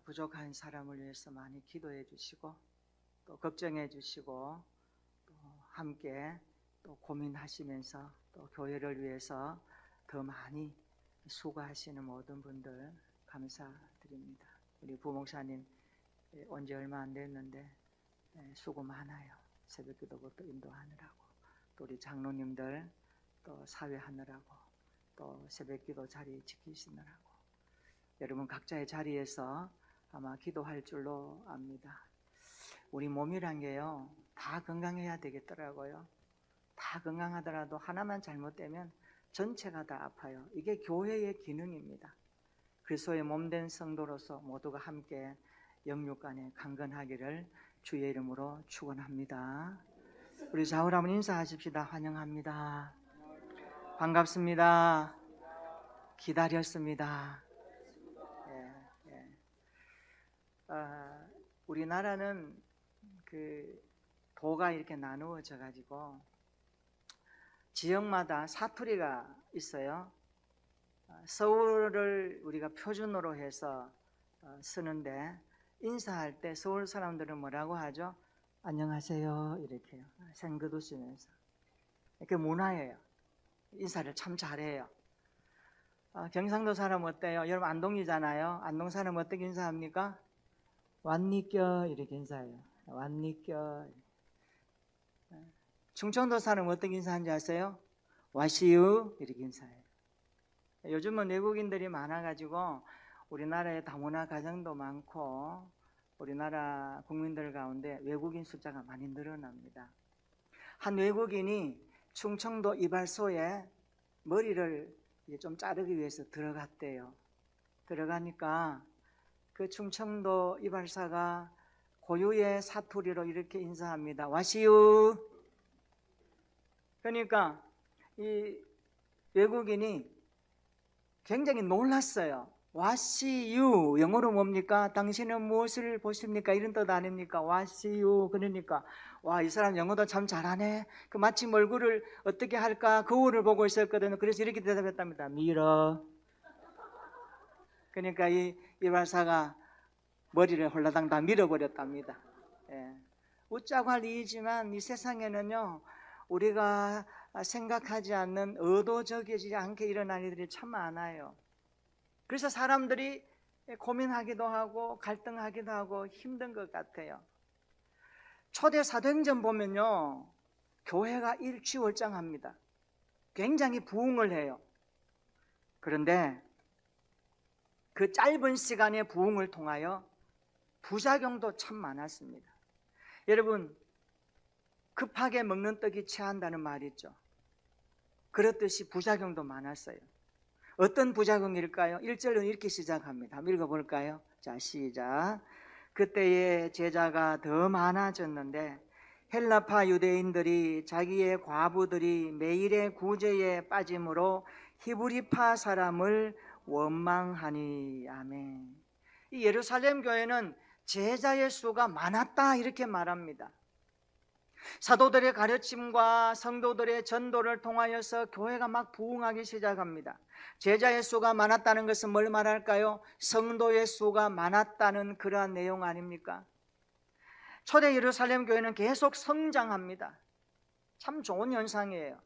부족한 사람을 위해서 많이 기도해 주시고 또 걱정해 주시고 또 함께 또 고민하시면서 또 교회를 위해서 더 많이 수고하시는 모든 분들 감사드립니다. 우리 부목사님 온 지 얼마 안 됐는데 수고 많아요. 새벽기도부터 인도하느라고 또 우리 장로님들 또 사회하느라고 또 새벽기도 자리 지키시느라고 여러분 각자의 자리에서 아마 기도할 줄로 압니다. 우리 몸이란 게요 다 건강해야 되겠더라고요. 다 건강하더라도 하나만 잘못되면 전체가 다 아파요. 이게 교회의 기능입니다. 그리스도의 몸된 성도로서 모두가 함께 영육간에 강건하기를 주의 이름으로 축원합니다. 우리 좌우로 한번 인사하십시다. 환영합니다. 반갑습니다. 기다렸습니다. 우리나라는 그 도가 이렇게 나누어져 가지고 지역마다 사투리가 있어요. 서울을 우리가 표준으로 해서 쓰는데 인사할 때 서울 사람들은 뭐라고 하죠? 안녕하세요 이렇게요. 생긋웃으면서. 이렇게 문화예요. 인사를 참 잘해요. 경상도 사람 어때요? 여러분 안동이잖아요. 안동 사람 어떻게 인사합니까? 왔니껴 이렇게 인사해요. 왔니껴. 충청도 사람 어떻게 인사하는지 아세요? 와시유 이렇게 인사해요. 요즘은 외국인들이 많아가지고 우리나라에 다문화 가정도 많고 우리나라 국민들 가운데 외국인 숫자가 많이 늘어납니다. 한 외국인이 충청도 이발소에 머리를 좀 자르기 위해서 들어갔대요. 들어가니까 그 충청도 이발사가 고유의 사투리로 이렇게 인사합니다. 와시유. 그러니까 이 외국인이 굉장히 놀랐어요. 와시유 영어로 뭡니까? 당신은 무엇을 보십니까? 이런 뜻 아닙니까? 와시유. 그러니까 와, 이 사람 영어도 참 잘하네. 그 마침 얼굴을 어떻게 할까 거울을 보고 있었거든요. 그래서 이렇게 대답했답니다. 밀어. 그러니까 이 이발사가 머리를 홀라당 다 밀어버렸답니다. 웃자고 할 일이지만 이 세상에는요 우리가 생각하지 않는 의도적이지 않게 일어나는 일들이 참 많아요. 그래서 사람들이 고민하기도 하고 갈등하기도 하고 힘든 것 같아요. 초대 사도행전 보면요 교회가 일취월장합니다. 굉장히 부흥을 해요. 그런데 그 짧은 시간의 부흥을 통하여 부작용도 참 많았습니다. 여러분 급하게 먹는 떡이 체한다는 말이 있죠. 그렇듯이 부작용도 많았어요. 어떤 부작용일까요? 1절은 이렇게 시작합니다. 한번 읽어볼까요? 자, 시작. 그때의 제자가 더 많아졌는데 헬라파 유대인들이 자기의 과부들이 매일의 구제에 빠짐으로 히브리파 사람을 원망하니. 아멘. 이 예루살렘 교회는 제자의 수가 많았다 이렇게 말합니다. 사도들의 가르침과 성도들의 전도를 통하여서 교회가 막 부흥하기 시작합니다. 제자의 수가 많았다는 것은 뭘 말할까요? 성도의 수가 많았다는 그러한 내용 아닙니까? 초대 예루살렘 교회는 계속 성장합니다. 참 좋은 현상이에요.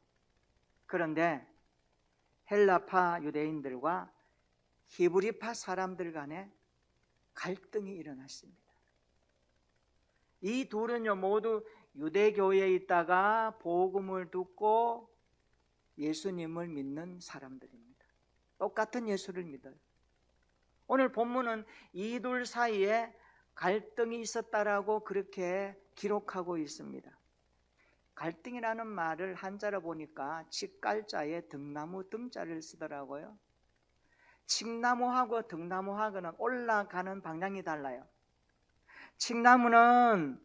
그런데 헬라파 유대인들과 히브리파 사람들 간에 갈등이 일어났습니다. 이 둘은요 모두 유대교회에 있다가 복음을 듣고 예수님을 믿는 사람들입니다. 똑같은 예수를 믿어요. 오늘 본문은 이 둘 사이에 갈등이 있었다라고 그렇게 기록하고 있습니다. 갈등이라는 말을 한자로 보니까 칡갈자에 등나무 등자를 쓰더라고요. 칡나무하고 등나무하고는 올라가는 방향이 달라요. 칡나무는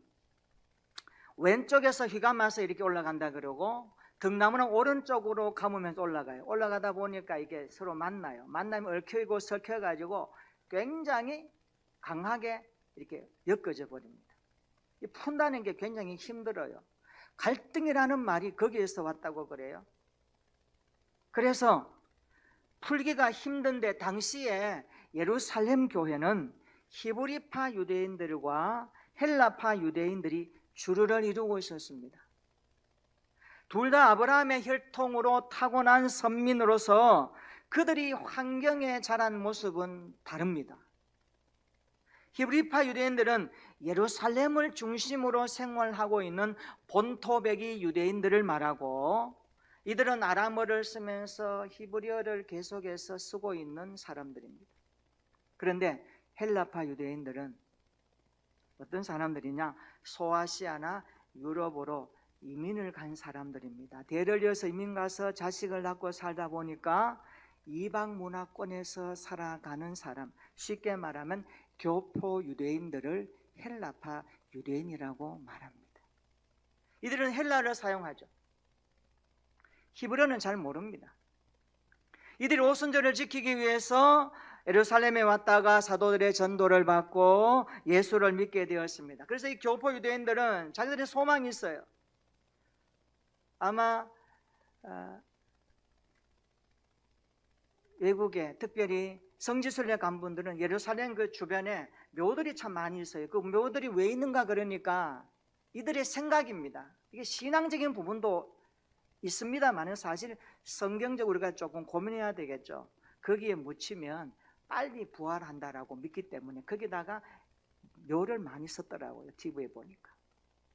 왼쪽에서 휘감아서 이렇게 올라간다 그러고 등나무는 오른쪽으로 감으면서 올라가요. 올라가다 보니까 이게 서로 만나요. 만나면 얽혀있고 설켜가지고 굉장히 강하게 이렇게 엮어져 버립니다. 푼다는 게 굉장히 힘들어요. 갈등이라는 말이 거기에서 왔다고 그래요. 그래서 풀기가 힘든데 당시에 예루살렘 교회는 히브리파 유대인들과 헬라파 유대인들이 주류를 이루고 있었습니다. 둘 다 아브라함의 혈통으로 타고난 선민으로서 그들이 환경에 자란 모습은 다릅니다. 히브리파 유대인들은 예루살렘을 중심으로 생활하고 있는 본토배기 유대인들을 말하고, 이들은 아람어를 쓰면서 히브리어를 계속해서 쓰고 있는 사람들입니다. 그런데 헬라파 유대인들은 어떤 사람들이냐? 소아시아나 유럽으로 이민을 간 사람들입니다. 대를 이어서 이민 가서 자식을 낳고 살다 보니까 이방 문화권에서 살아가는 사람, 쉽게 말하면 교포 유대인들을 헬라파 유대인이라고 말합니다. 이들은 헬라어를 사용하죠. 히브리어는 잘 모릅니다. 이들이 오순절을 지키기 위해서 예루살렘에 왔다가 사도들의 전도를 받고 예수를 믿게 되었습니다. 그래서 이 교포 유대인들은 자기들의 소망이 있어요. 아마 외국에 특별히 성지순례 간 분들은 예루살렘 그 주변에 묘들이 참 많이 있어요. 그 묘들이 왜 있는가 그러니까 이들의 생각입니다. 이게 신앙적인 부분도 있습니다만 사실 성경적으로 우리가 조금 고민해야 되겠죠. 거기에 묻히면 빨리 부활한다라고 믿기 때문에 거기다가 묘를 많이 썼더라고요. TV에 보니까.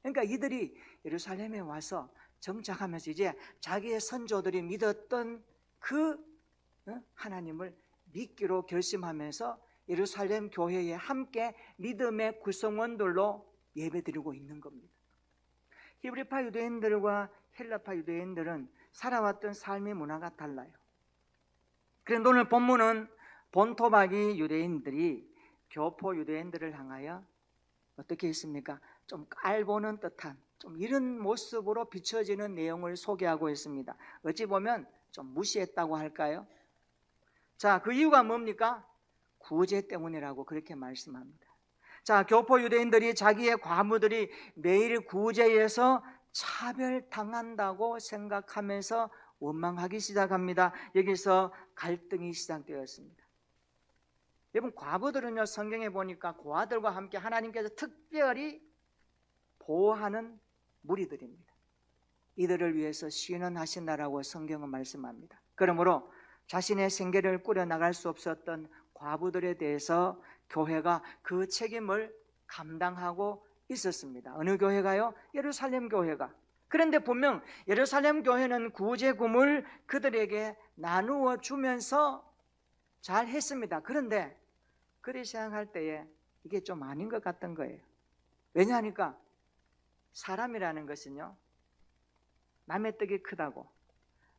그러니까 이들이 예루살렘에 와서 정착하면서 이제 자기의 선조들이 믿었던 그 하나님을 믿기로 결심하면서 예루살렘 교회에 함께 믿음의 구성원들로 예배드리고 있는 겁니다. 히브리파 유대인들과 헬라파 유대인들은 살아왔던 삶의 문화가 달라요. 그런데 오늘 본문은 본토박이 유대인들이 교포 유대인들을 향하여 어떻게 했습니까? 좀 깔보는 듯한 좀 이런 모습으로 비춰지는 내용을 소개하고 있습니다. 어찌 보면 좀 무시했다고 할까요? 자, 그 이유가 뭡니까? 구제 때문이라고 그렇게 말씀합니다. 자, 교포 유대인들이 자기의 과부들이 매일 구제에서 차별당한다고 생각하면서 원망하기 시작합니다. 여기서 갈등이 시작되었습니다. 여러분, 과부들은요, 성경에 보니까 고아들과 함께 하나님께서 특별히 보호하는 무리들입니다. 이들을 위해서 신원하신다라고 성경은 말씀합니다. 그러므로 자신의 생계를 꾸려나갈 수 없었던 과부들에 대해서 교회가 그 책임을 감당하고 있었습니다. 어느 교회가요? 예루살렘 교회가. 그런데 분명 예루살렘 교회는 구제금을 그들에게 나누어 주면서 잘 했습니다. 그런데 그리 생각할 때에 이게 좀 아닌 것 같던 거예요. 왜냐하니까 사람이라는 것은요, 남의 떡이 크다고,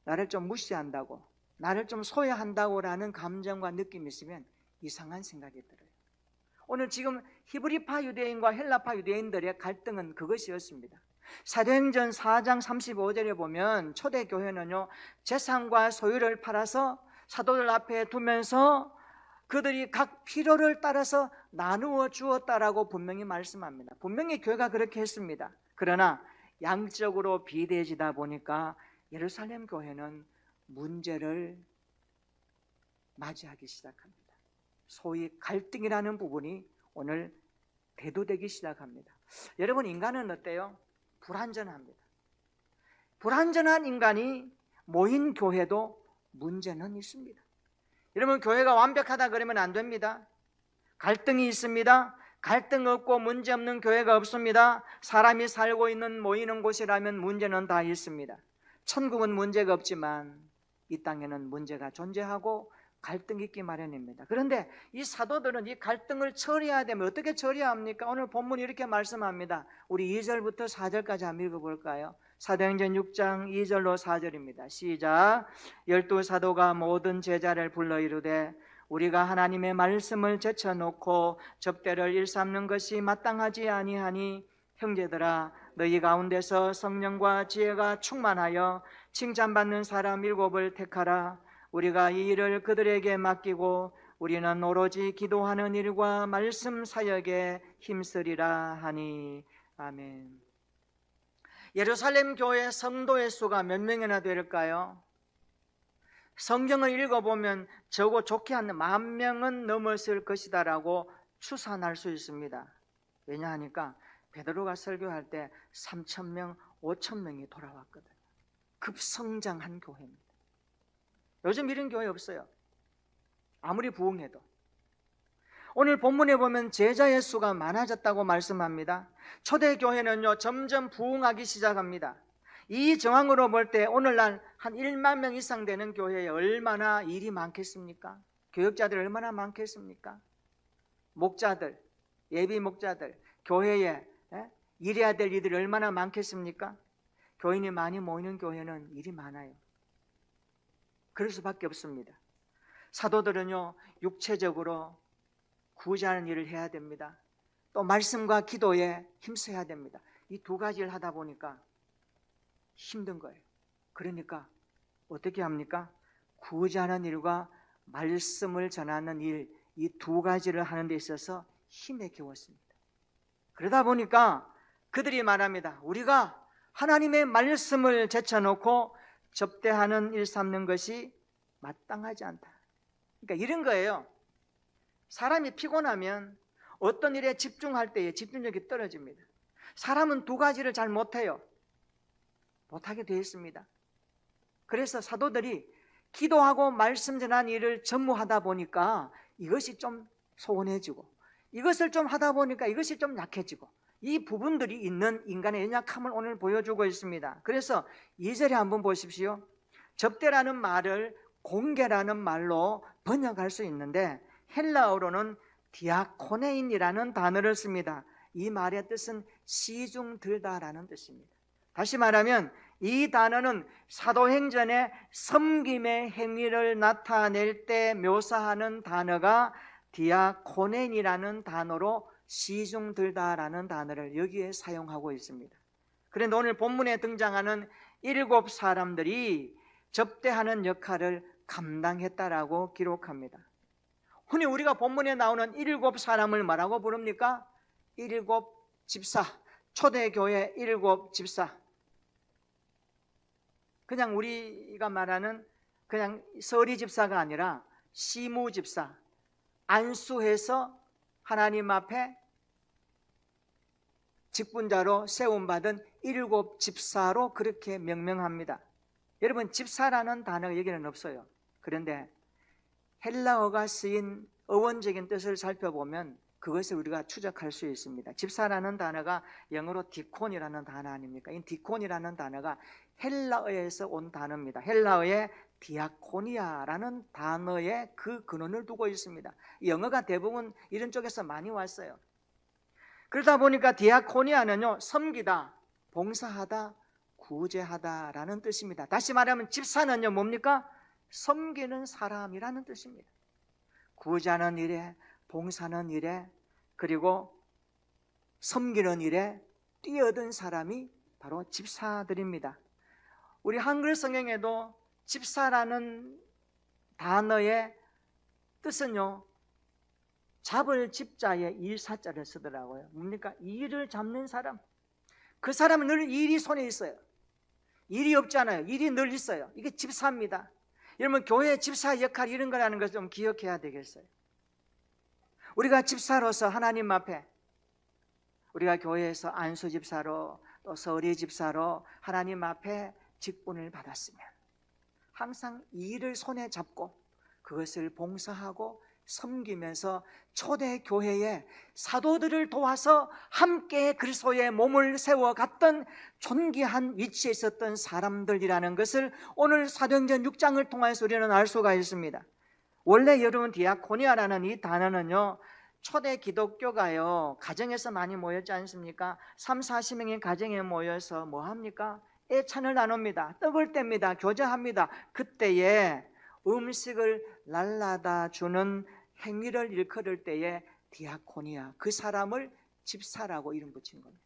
나를 좀 무시한다고, 나를 좀 소외한다고라는 감정과 느낌이 있으면 이상한 생각이 들어요. 오늘 지금 히브리파 유대인과 헬라파 유대인들의 갈등은 그것이었습니다. 사도행전 4장 35절에 보면 초대교회는요, 재산과 소유를 팔아서 사도들 앞에 두면서 그들이 각 필요를 따라서 나누어 주었다라고 분명히 말씀합니다. 분명히 교회가 그렇게 했습니다. 그러나 양적으로 비대해지다 보니까 예루살렘 교회는 문제를 맞이하기 시작합니다. 소위 갈등이라는 부분이 오늘 대두되기 시작합니다. 여러분, 인간은 어때요? 불완전합니다. 불완전한 인간이 모인 교회도 문제는 있습니다. 여러분, 교회가 완벽하다 그러면 안 됩니다. 갈등이 있습니다. 갈등 없고 문제 없는 교회가 없습니다. 사람이 살고 있는 모이는 곳이라면 문제는 다 있습니다. 천국은 문제가 없지만 이 땅에는 문제가 존재하고 갈등이 있기 마련입니다. 그런데 이 사도들은 이 갈등을 처리해야 되면 어떻게 처리합니까? 오늘 본문이 이렇게 말씀합니다. 우리 2절부터 4절까지 한번 읽어볼까요? 사도행전 6장 2절로 4절입니다. 시작. 12사도가 모든 제자를 불러 이르되 우리가 하나님의 말씀을 제쳐놓고 접대를 일삼는 것이 마땅하지 아니하니 형제들아, 너희 가운데서 성령과 지혜가 충만하여 칭찬받는 사람 7을 택하라. 우리가 이 일을 그들에게 맡기고 우리는 오로지 기도하는 일과 말씀 사역에 힘쓰리라 하니. 아멘. 예루살렘 교회 성도의 수가 몇 명이나 될까요? 성경을 읽어보면 적어 좋게 한 10,000명은 넘었을 것이다라고 추산할 수 있습니다. 왜냐하니까 베드로가 설교할 때 3,000명, 5,000명이 돌아왔거든요. 급성장한 교회입니다. 요즘 이런 교회 없어요. 아무리 부흥해도. 오늘 본문에 보면 제자의 수가 많아졌다고 말씀합니다. 초대교회는요 점점 부흥하기 시작합니다. 이 정황으로 볼 때 오늘날 한 1만 명 이상 되는 교회에 얼마나 일이 많겠습니까? 교역자들 얼마나 많겠습니까? 목자들, 예비 목자들, 교회에 일해야 될 일들이 얼마나 많겠습니까? 교인이 많이 모이는 교회는 일이 많아요. 그럴 수밖에 없습니다. 사도들은요 육체적으로 구제하는 일을 해야 됩니다. 또 말씀과 기도에 힘써야 됩니다. 이 두 가지를 하다 보니까 힘든 거예요. 그러니까 어떻게 합니까? 구제하는 일과 말씀을 전하는 일, 이 두 가지를 하는 데 있어서 힘에 겨웠습니다. 그러다 보니까 그들이 말합니다. 우리가 하나님의 말씀을 제쳐놓고 접대하는 일 삼는 것이 마땅하지 않다. 그러니까 이런 거예요. 사람이 피곤하면 어떤 일에 집중할 때에 집중력이 떨어집니다. 사람은 두 가지를 잘 못해요. 못하게 되어 있습니다. 그래서 사도들이 기도하고 말씀 전하는 일을 전무하다 보니까 이것이 좀 소원해지고, 이것을 좀 하다 보니까 이것이 좀 약해지고, 이 부분들이 있는 인간의 연약함을 오늘 보여주고 있습니다. 그래서 2절에 한번 보십시오. 접대라는 말을 공개라는 말로 번역할 수 있는데 헬라어로는 디아코네인이라는 단어를 씁니다. 이 말의 뜻은 시중 들다라는 뜻입니다. 다시 말하면 이 단어는 사도행전의 섬김의 행위를 나타낼 때 묘사하는 단어가 디아코네인이라는 단어로 시중 들다라는 단어를 여기에 사용하고 있습니다. 그런데 오늘 본문에 등장하는 7 사람들이 접대하는 역할을 감당했다라고 기록합니다. 흔히 우리가 본문에 나오는 7 사람을 뭐라고 부릅니까? 7 집사, 초대교회 7 집사. 그냥 우리가 말하는 그냥 서리 집사가 아니라 시무 집사, 안수해서 하나님 앞에 직분자로 세움받은 7 집사로 그렇게 명명합니다. 여러분, 집사라는 단어가 여기는 없어요. 그런데 헬라어가 쓰인 어원적인 뜻을 살펴보면 그것을 우리가 추적할 수 있습니다. 집사라는 단어가 영어로 디콘이라는 단어 아닙니까? 이 디콘이라는 단어가 헬라어에서 온 단어입니다. 헬라어의 디아코니아라는 단어에 그 근원을 두고 있습니다. 영어가 대부분 이런 쪽에서 많이 왔어요. 그러다 보니까 디아코니아는요, 섬기다, 봉사하다, 구제하다라는 뜻입니다. 다시 말하면 집사는요 뭡니까? 섬기는 사람이라는 뜻입니다. 구제하는 일에, 봉사하는 일에, 그리고 섬기는 일에 뛰어든 사람이 바로 집사들입니다. 우리 한글 성경에도 집사라는 단어의 뜻은요, 잡을 집자에 일사자를 쓰더라고요. 뭡니까? 일을 잡는 사람. 그 사람은 늘 일이 손에 있어요. 일이 없지 않아요. 일이 늘 있어요. 이게 집사입니다. 여러분, 교회 집사 역할 이런 거라는 것을 좀 기억해야 되겠어요. 우리가 집사로서 하나님 앞에, 우리가 교회에서 안수 집사로 또 서리 집사로 하나님 앞에 직분을 받았으면 항상 일을 손에 잡고 그것을 봉사하고 섬기면서 초대교회에 사도들을 도와서 함께 그리스도의 몸을 세워갔던 존귀한 위치에 있었던 사람들이라는 것을 오늘 사도행전 6장을 통해서 우리는 알 수가 있습니다. 원래 여러분, 디아코니아라는 이 단어는요, 초대 기독교가요 가정에서 많이 모였지 않습니까? 3, 40명의 가정에 모여서 뭐 합니까? 애찬을 나눕니다. 떡을 뗍니다. 교제합니다. 그때에 음식을 날라다 주는 행위를 일컬을 때에 디아코니아, 그 사람을 집사라고 이름 붙인 겁니다.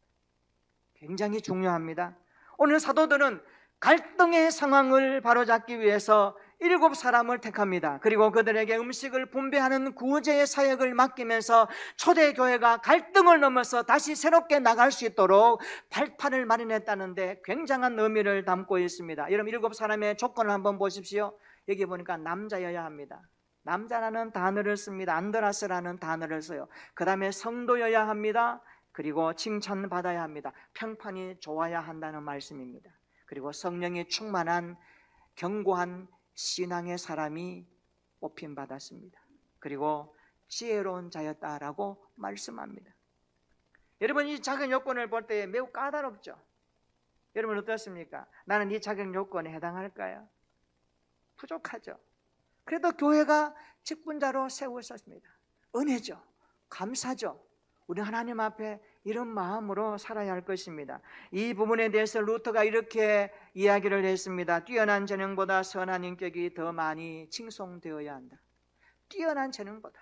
굉장히 중요합니다. 오늘 사도들은 갈등의 상황을 바로잡기 위해서 7 사람을 택합니다. 그리고 그들에게 음식을 분배하는 구제의 사역을 맡기면서 초대교회가 갈등을 넘어서 다시 새롭게 나갈 수 있도록 발판을 마련했다는데 굉장한 의미를 담고 있습니다. 여러분, 7 사람의 조건을 한번 보십시오. 여기 보니까 남자여야 합니다. 남자라는 단어를 씁니다. 안드라스라는 단어를 써요. 그 다음에 성도여야 합니다. 그리고 칭찬받아야 합니다. 평판이 좋아야 한다는 말씀입니다. 그리고 성령이 충만한 견고한 신앙의 사람이 뽑힘받았습니다. 그리고 지혜로운 자였다라고 말씀합니다. 여러분, 이 자격 요건을 볼 때 매우 까다롭죠? 여러분 어떻습니까? 나는 이 자격 요건에 해당할까요? 부족하죠. 그래도 교회가 직분자로 세우셨습니다. 은혜죠. 감사죠. 우리 하나님 앞에 이런 마음으로 살아야 할 것입니다. 이 부분에 대해서 루터가 이렇게 이야기를 했습니다. 뛰어난 재능보다 선한 인격이 더 많이 칭송되어야 한다. 뛰어난 재능보다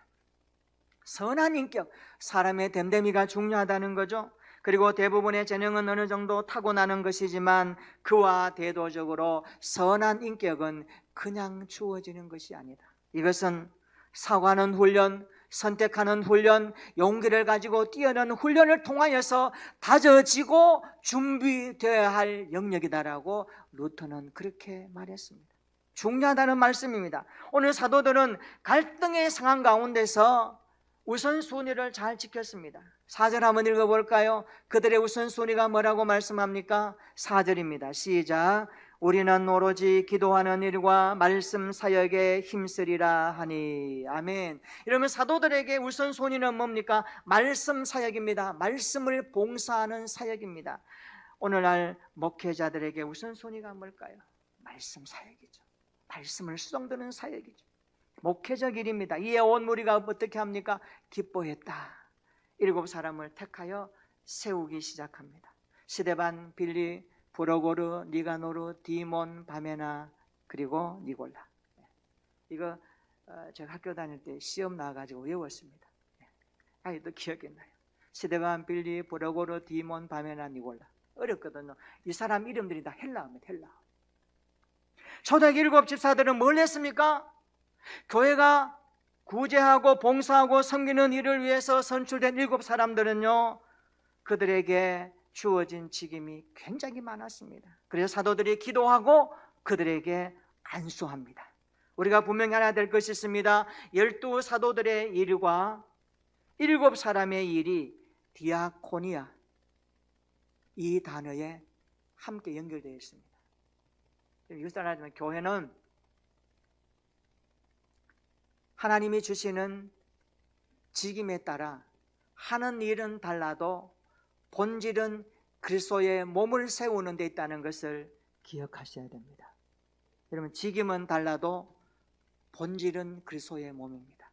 선한 인격, 사람의 됨됨이가 중요하다는 거죠. 그리고 대부분의 재능은 어느 정도 타고나는 것이지만 그와 대도적으로 선한 인격은 그냥 주어지는 것이 아니다. 이것은 사고하는 훈련, 선택하는 훈련, 용기를 가지고 뛰어난 훈련을 통하여서 다져지고 준비되어야 할 영역이다라고 루터는 그렇게 말했습니다. 중요하다는 말씀입니다. 오늘 사도들은 갈등의 상황 가운데서 우선순위를 잘 지켰습니다. 4절 한번 읽어볼까요? 그들의 우선순위가 뭐라고 말씀합니까? 4절입니다. 시작. 우리는 오로지 기도하는 일과 말씀 사역에 힘쓰리라 하니. 아멘. 이러면 사도들에게 우선순위는 뭡니까? 말씀 사역입니다. 말씀을 봉사하는 사역입니다. 오늘날 목회자들에게 우선순위가 뭘까요? 말씀 사역이죠. 말씀을 수송드는 사역이죠. 목회적 일입니다. 이에 온 무리가 어떻게 합니까? 기뻐했다. 7사람을 택하여 세우기 시작합니다. 스데반, 빌리, 브로고르, 니가노르, 디몬, 바메나, 그리고 니골라. 이거 제가 학교 다닐 때 시험 나와가지고 외웠습니다. 아직도 기억이 나요. 스데반, 빌리, 브로고르, 디몬, 바메나, 니골라. 어렵거든요. 이 사람 이름들이 다 헬라어입니다. 헬라어. 초대교회 7 집사들은 뭘 했습니까? 교회가 구제하고 봉사하고 섬기는 일을 위해서 선출된 7사람들은요, 그들에게 주어진 직임이 굉장히 많았습니다. 그래서 사도들이 기도하고 그들에게 안수합니다. 우리가 분명히 알아야 될 것이 있습니다. 12사도들의 일과 7사람의 일이 디아코니아, 이 단어에 함께 연결되어 있습니다. 이것을 알아야지만 교회는 하나님이 주시는 직임에 따라 하는 일은 달라도 본질은 그리스도의 몸을 세우는 데 있다는 것을 기억하셔야 됩니다. 여러분, 직임은 달라도 본질은 그리스도의 몸입니다.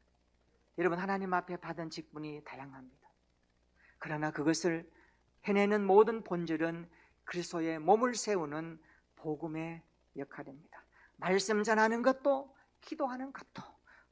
여러분, 하나님 앞에 받은 직분이 다양합니다. 그러나 그것을 해내는 모든 본질은 그리스도의 몸을 세우는 복음의 역할입니다. 말씀 전하는 것도, 기도하는 것도,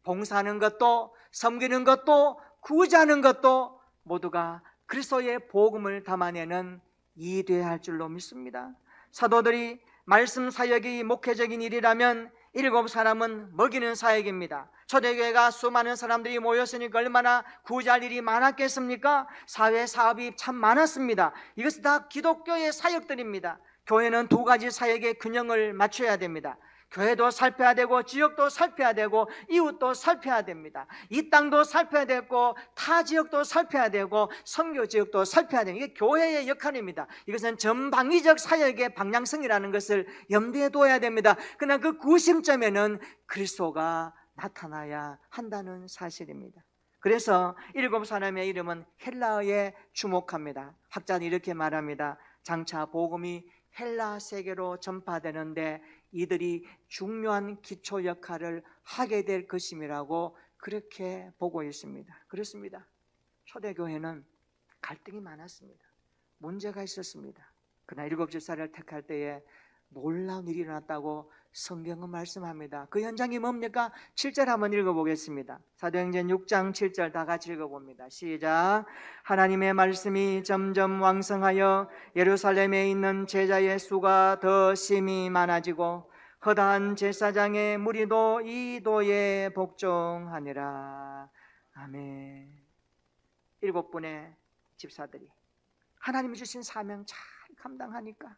봉사하는 것도, 섬기는 것도, 구제하는 것도 모두가 그리스도의 복음을 담아내는 이돼야 할 줄로 믿습니다. 사도들이 말씀 사역이 목회적인 일이라면 7사람은 먹이는 사역입니다. 초대교회가 수많은 사람들이 모였으니까 얼마나 구제할 일이 많았겠습니까? 사회 사업이 참 많았습니다. 이것은 다 기독교의 사역들입니다. 교회는 2가지 사역의 균형을 맞춰야 됩니다. 교회도 살펴야 되고 지역도 살펴야 되고 이웃도 살펴야 됩니다. 이 땅도 살펴야 되고 타 지역도 살펴야 되고 선교 지역도 살펴야 됩니다. 이게 교회의 역할입니다. 이것은 전방위적 사역의 방향성이라는 것을 염두에 둬야 됩니다. 그러나 그 구심점에는 그리스도가 나타나야 한다는 사실입니다. 그래서 7사람의 이름은 헬라어에 주목합니다. 학자는 이렇게 말합니다. 장차 복음이 헬라 세계로 전파되는데 이들이 중요한 기초 역할을 하게 될 것임이라고 그렇게 보고 있습니다. 그렇습니다. 초대교회는 갈등이 많았습니다. 문제가 있었습니다. 그러나 7 집사를 택할 때에 놀라운 일이 일어났다고 성경은 말씀합니다. 그 현장이 뭡니까? 7절 한번 읽어보겠습니다. 사도행전 6장 7절 다 같이 읽어봅니다. 시작. 하나님의 말씀이 점점 왕성하여 예루살렘에 있는 제자의 수가 더 심히 많아지고 허다한 제사장의 무리도 이 도에 복종하니라. 아멘. 7분의 집사들이 하나님이 주신 사명 잘 감당하니까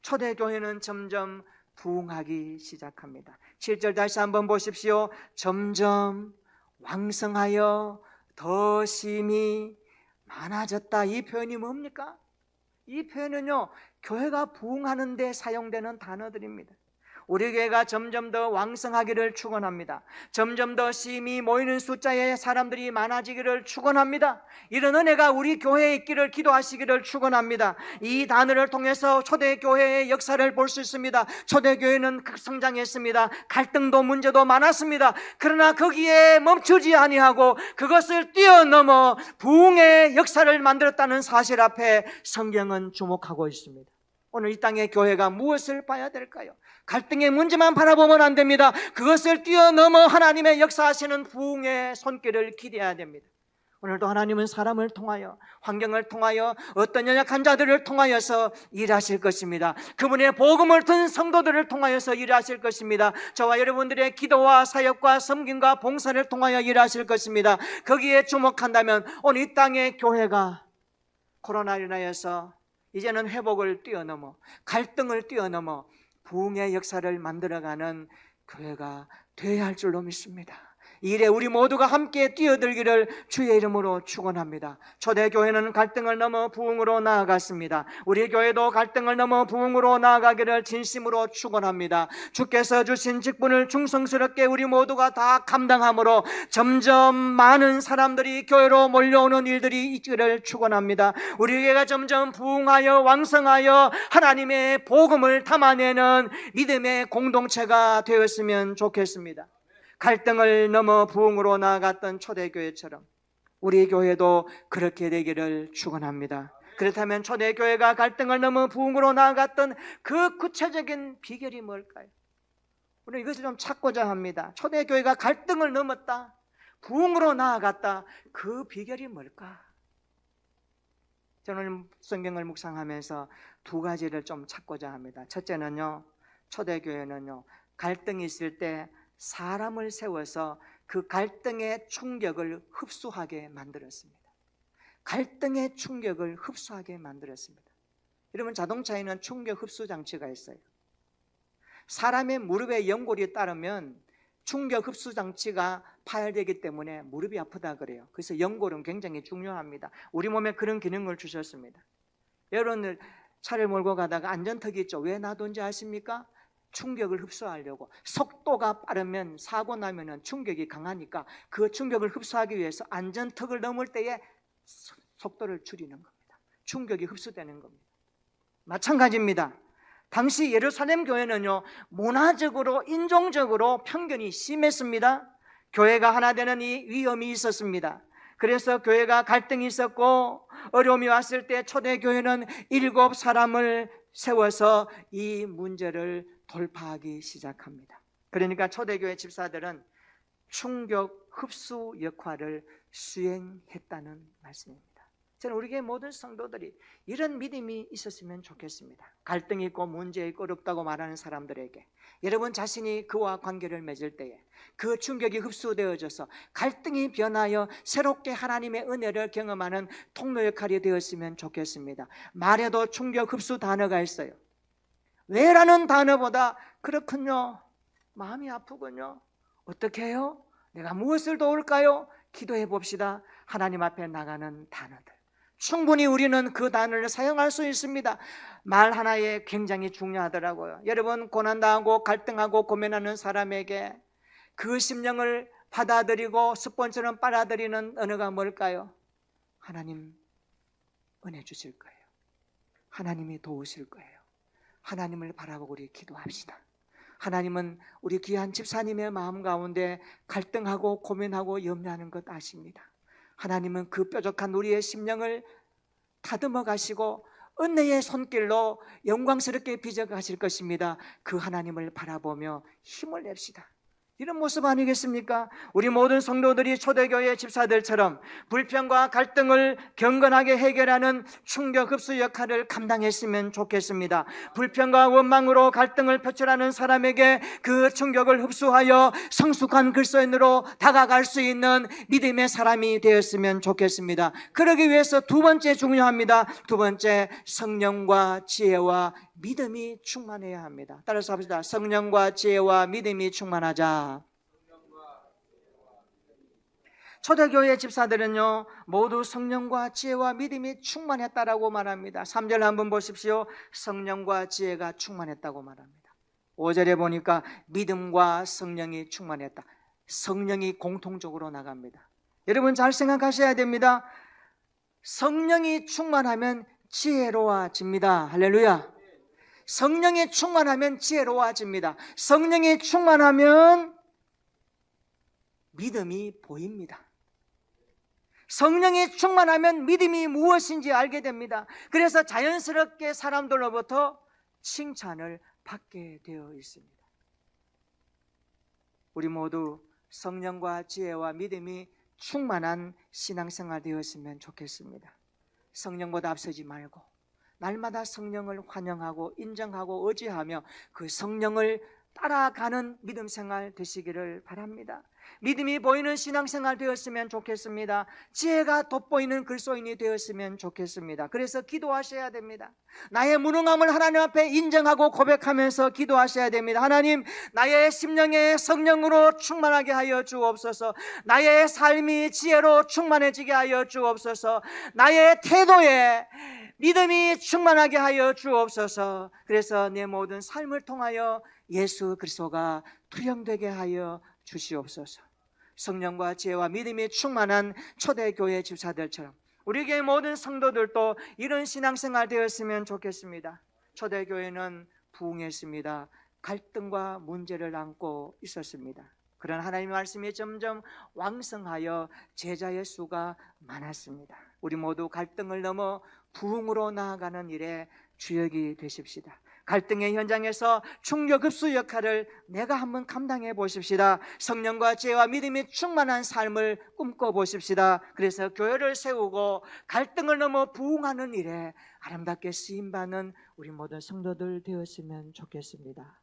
초대교회는 점점 부흥하기 시작합니다. 7절 다시 한번 보십시오. 점점 왕성하여 더 심히 많아졌다. 이 표현이 뭡니까? 이 표현은요, 교회가 부흥하는 데 사용되는 단어들입니다. 우리 교회가 점점 더 왕성하기를 축원합니다. 점점 더 심히 모이는 숫자의 사람들이 많아지기를 축원합니다. 이런 은혜가 우리 교회에 있기를 기도하시기를 축원합니다. 이 단어를 통해서 초대교회의 역사를 볼 수 있습니다. 초대교회는 성장했습니다. 갈등도 문제도 많았습니다. 그러나 거기에 멈추지 아니하고 그것을 뛰어넘어 부흥의 역사를 만들었다는 사실 앞에 성경은 주목하고 있습니다. 오늘 이 땅의 교회가 무엇을 봐야 될까요? 갈등의 문제만 바라보면 안 됩니다. 그것을 뛰어넘어 하나님의 역사하시는 부흥의 손길을 기대해야 됩니다. 오늘도 하나님은 사람을 통하여, 환경을 통하여, 어떤 연약한 자들을 통하여서 일하실 것입니다. 그분의 복음을 든 성도들을 통하여서 일하실 것입니다. 저와 여러분들의 기도와 사역과 섬김과 봉사를 통하여 일하실 것입니다. 거기에 주목한다면 오늘 이 땅의 교회가 코로나로 인하여서 이제는 회복을 뛰어넘어, 갈등을 뛰어넘어 부흥의 역사를 만들어가는 교회가 되어야 할 줄로 믿습니다. 이 일에 우리 모두가 함께 뛰어들기를 주의 이름으로 축원합니다. 초대교회는 갈등을 넘어 부흥으로 나아갔습니다. 우리 교회도 갈등을 넘어 부흥으로 나아가기를 진심으로 축원합니다. 주께서 주신 직분을 충성스럽게 우리 모두가 다 감당함으로 점점 많은 사람들이 교회로 몰려오는 일들이 있기를 축원합니다. 우리 교회가 점점 부흥하여 왕성하여 하나님의 복음을 담아내는 믿음의 공동체가 되었으면 좋겠습니다. 갈등을 넘어 부흥으로 나아갔던 초대교회처럼 우리 교회도 그렇게 되기를 축원합니다. 그렇다면 초대교회가 갈등을 넘어 부흥으로 나아갔던 그 구체적인 비결이 뭘까요? 우리 이것을 좀 찾고자 합니다. 초대교회가 갈등을 넘었다, 부흥으로 나아갔다, 그 비결이 뭘까? 저는 성경을 묵상하면서 두 가지를 좀 찾고자 합니다. 첫째는요, 초대교회는요, 갈등이 있을 때 사람을 세워서 그 갈등의 충격을 흡수하게 만들었습니다. 갈등의 충격을 흡수하게 만들었습니다. 여러분, 자동차에는 충격 흡수 장치가 있어요. 사람의 무릎에 연골이 따르면 충격 흡수 장치가 파열되기 때문에 무릎이 아프다 그래요. 그래서 연골은 굉장히 중요합니다. 우리 몸에 그런 기능을 주셨습니다. 여러분, 차를 몰고 가다가 안전턱이 있죠. 왜 놔둔지 아십니까? 충격을 흡수하려고. 속도가 빠르면 사고 나면은 충격이 강하니까 그 충격을 흡수하기 위해서 안전턱을 넘을 때에 속도를 줄이는 겁니다. 충격이 흡수되는 겁니다. 마찬가지입니다. 당시 예루살렘 교회는요, 문화적으로 인종적으로 편견이 심했습니다. 교회가 하나 되는 이 위험이 있었습니다. 그래서 교회가 갈등이 있었고 어려움이 왔을 때 초대교회는 7사람을 세워서 이 문제를 돌파하기 시작합니다. 그러니까 초대교회 집사들은 충격 흡수 역할을 수행했다는 말씀입니다. 저는 우리 교회 모든 성도들이 이런 믿음이 있었으면 좋겠습니다. 갈등이 있고 문제 있고 어렵다고 말하는 사람들에게 여러분 자신이 그와 관계를 맺을 때에 그 충격이 흡수되어져서 갈등이 변하여 새롭게 하나님의 은혜를 경험하는 통로 역할이 되었으면 좋겠습니다. 말에도 충격 흡수 단어가 있어요. 왜라는 단어보다 그렇군요, 마음이 아프군요, 어떻게 해요? 내가 무엇을 도울까요? 기도해 봅시다. 하나님 앞에 나가는 단어들, 충분히 우리는 그 단어를 사용할 수 있습니다. 말 하나에 굉장히 중요하더라고요. 여러분, 고난당하고 갈등하고 고민하는 사람에게 그 심령을 받아들이고 스폰처럼 빨아들이는 언어가 뭘까요? 하나님 은혜 주실 거예요. 하나님이 도우실 거예요. 하나님을 바라보고 우리 기도합시다. 하나님은 우리 귀한 집사님의 마음 가운데 갈등하고 고민하고 염려하는 것 아십니다. 하나님은 그 뾰족한 우리의 심령을 다듬어 가시고 은혜의 손길로 영광스럽게 빚어 가실 것입니다. 그 하나님을 바라보며 힘을 냅시다. 이런 모습 아니겠습니까? 우리 모든 성도들이 초대교회 집사들처럼 불평과 갈등을 경건하게 해결하는 충격 흡수 역할을 감당했으면 좋겠습니다. 불평과 원망으로 갈등을 표출하는 사람에게 그 충격을 흡수하여 성숙한 그리스도인으로 다가갈 수 있는 믿음의 사람이 되었으면 좋겠습니다. 그러기 위해서 두 번째 중요합니다. 두 번째, 성령과 지혜와 믿음이 충만해야 합니다. 따라서 합시다. 성령과 지혜와 믿음이 충만하자. 초대교회 집사들은요 모두 성령과 지혜와 믿음이 충만했다라고 말합니다. 3절 한번 보십시오. 성령과 지혜가 충만했다고 말합니다. 5절에 보니까 믿음과 성령이 충만했다. 성령이 공통적으로 나갑니다. 여러분 잘 생각하셔야 됩니다. 성령이 충만하면 지혜로워집니다. 할렐루야. 성령이 충만하면 지혜로워집니다. 성령이 충만하면 믿음이 보입니다. 성령이 충만하면 믿음이 무엇인지 알게 됩니다. 그래서 자연스럽게 사람들로부터 칭찬을 받게 되어 있습니다. 우리 모두 성령과 지혜와 믿음이 충만한 신앙생활 되었으면 좋겠습니다. 성령보다 앞서지 말고 날마다 성령을 환영하고 인정하고 의지하며 그 성령을 따라가는 믿음 생활 되시기를 바랍니다. 믿음이 보이는 신앙생활 되었으면 좋겠습니다. 지혜가 돋보이는 그리스도인이 되었으면 좋겠습니다. 그래서 기도하셔야 됩니다. 나의 무능함을 하나님 앞에 인정하고 고백하면서 기도하셔야 됩니다. 하나님, 나의 심령에 성령으로 충만하게 하여 주옵소서. 나의 삶이 지혜로 충만해지게 하여 주옵소서. 나의 태도에 믿음이 충만하게 하여 주옵소서. 그래서 내 모든 삶을 통하여 예수 그리스도가 투영되게 하여 주시옵소서. 성령과 지혜와 믿음이 충만한 초대교회 집사들처럼 우리 교회 모든 성도들도 이런 신앙생활 되었으면 좋겠습니다. 초대교회는 부흥했습니다. 갈등과 문제를 안고 있었습니다. 그런 하나님의 말씀이 점점 왕성하여 제자의 수가 많았습니다. 우리 모두 갈등을 넘어 부흥으로 나아가는 일에 주역이 되십시다. 갈등의 현장에서 충격흡수 역할을 내가 한번 감당해 보십시다. 성령과 지혜와 믿음이 충만한 삶을 꿈꿔 보십시다. 그래서 교회를 세우고 갈등을 넘어 부흥하는 일에 아름답게 쓰임받는 우리 모든 성도들 되었으면 좋겠습니다.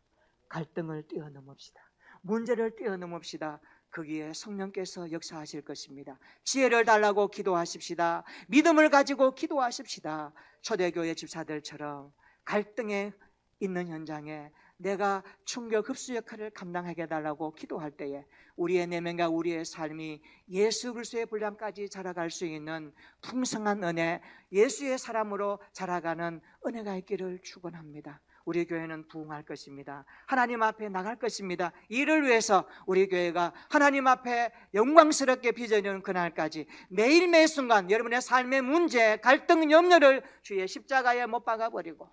갈등을 뛰어넘읍시다. 문제를 뛰어넘읍시다. 거기에 성령께서 역사하실 것입니다. 지혜를 달라고 기도하십시다. 믿음을 가지고 기도하십시다. 초대교회 집사들처럼 갈등에 있는 현장에 내가 충격 흡수 역할을 감당하게 해달라고 기도할 때에 우리의 내면과 우리의 삶이 예수 그리스도의 분량까지 자라갈 수 있는 풍성한 은혜, 예수의 사람으로 자라가는 은혜가 있기를 축원합니다. 우리 교회는 부흥할 것입니다. 하나님 앞에 나갈 것입니다. 이를 위해서 우리 교회가 하나님 앞에 영광스럽게 빚어지는 그날까지 매일 매 순간 여러분의 삶의 문제, 갈등, 염려를 주의 십자가에 못 박아버리고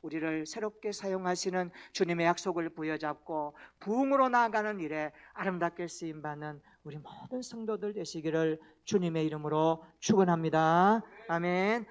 우리를 새롭게 사용하시는 주님의 약속을 부여잡고 부흥으로 나아가는 일에 아름답게 쓰임받는 우리 모든 성도들 되시기를 주님의 이름으로 축원합니다. 아멘.